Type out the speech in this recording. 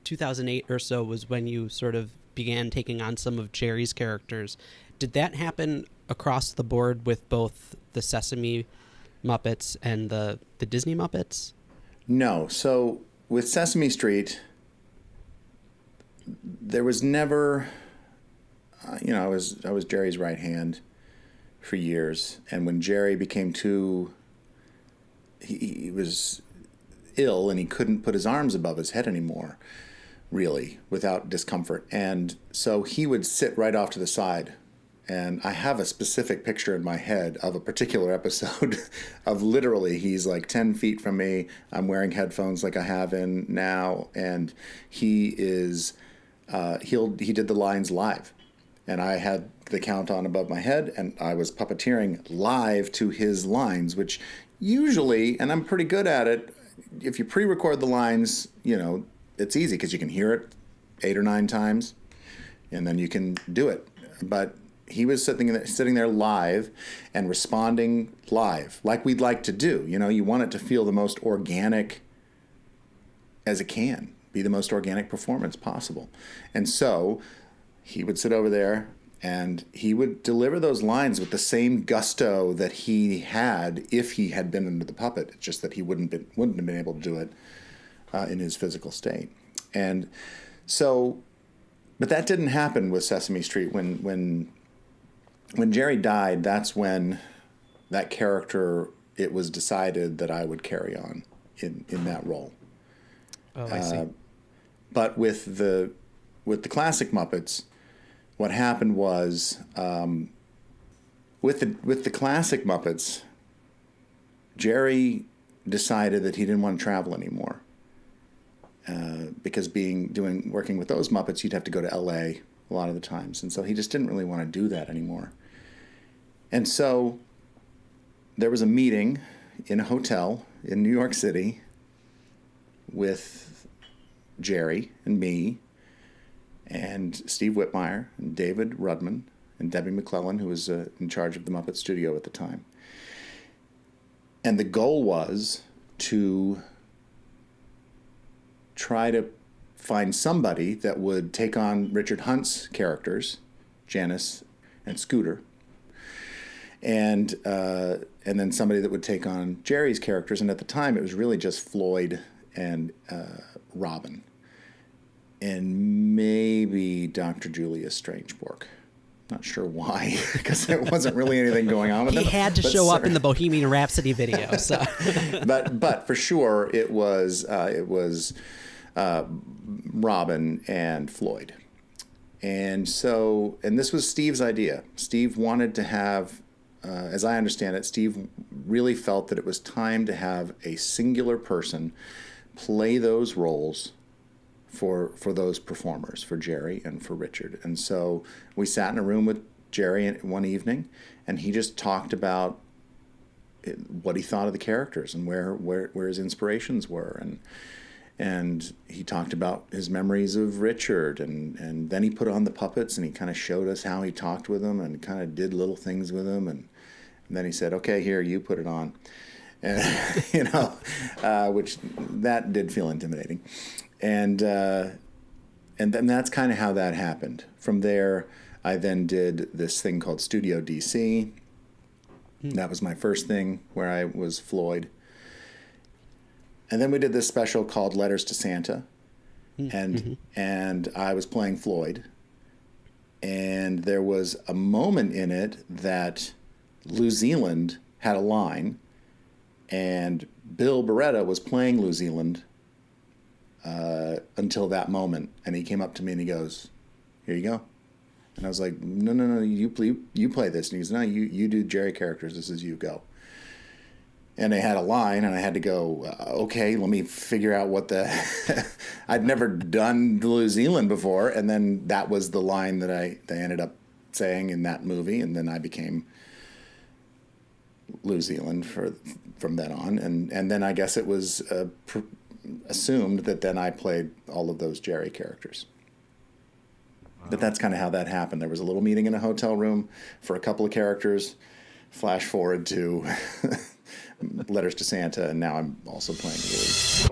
2008 or so was when you sort of began taking on some of Jerry's characters. Did that happen across the board with both the Sesame Muppets and the Disney Muppets? No. So with Sesame Street, there was never, I was Jerry's right hand for years, and when Jerry became he was ill and he couldn't put his arms above his head anymore, really, without discomfort, and so he would sit right off to the side. And I have a specific picture in my head of a particular episode of literally he's like 10 feet from me. I'm wearing headphones like I have in now. And he did the lines live. And I had the count on above my head and I was puppeteering live to his lines, which usually, and I'm pretty good at it, if you pre-record the lines, it's easy because you can hear it 8 or 9 times and then you can do it. But he was sitting there live and responding live, like we'd like to do. You want it to feel the most organic as it can, be the most organic performance possible. And so he would sit over there and he would deliver those lines with the same gusto that he had if he had been under the puppet. It's just that he wouldn't have been able to do it in his physical state. And so, but that didn't happen with Sesame Street. When Jerry died, that's when that character, it was decided that I would carry on in that role. Oh, I see. But with the classic Muppets, what happened was with the classic Muppets, Jerry decided that he didn't want to travel anymore because working with those Muppets, you'd have to go to L.A. a lot of the times. And so he just didn't really want to do that anymore. And so there was a meeting in a hotel in New York City with Jerry and me and Steve Whitmire and David Rudman and Debbie McClellan, who was in charge of the Muppet Studio at the time. And the goal was to try to find somebody that would take on Richard Hunt's characters, Janice and Scooter, and then somebody that would take on Jerry's characters. And at the time, it was really just Floyd and Robin, and maybe Dr. Julius Strangeborg. Not sure why, because there wasn't really anything going on with him. He had to show up in the Bohemian Rhapsody video. So, but for sure, it was Robin and Floyd. And this was Steve's idea. Steve wanted to have, as I understand it, Steve really felt that it was time to have a singular person play those roles for those performers, for Jerry and for Richard. And so we sat in a room with Jerry one evening, and he just talked about what he thought of the characters and where his inspirations were. And he talked about his memories of Richard, and then he put on the puppets, and he kind of showed us how he talked with them and kind of did little things with them. And then he said, okay, here, you put it on. And, which that did feel intimidating. And then that's kind of how that happened. From there, I then did this thing called Studio DC. That was my first thing where I was Floyd. And then we did this special called Letters to Santa, and I was playing Floyd. And there was a moment in it that New Zealand had a line, and Bill Beretta was playing New Zealand until that moment. And he came up to me and he goes, "Here you go." And I was like, no, you play this. And he goes, "No, you do Jerry characters. This is you, go." And they had a line, and I had to go, okay, let me figure out what I'd never done New Zealand before. And then that was the line that they ended up saying in that movie. And then I became New Zealand from then on. And then I guess it was assumed that then I played all of those Jerry characters. Wow. But that's kind of how that happened. There was a little meeting in a hotel room for a couple of characters. Flash forward to Letters to Santa, and now I'm also playing Louie.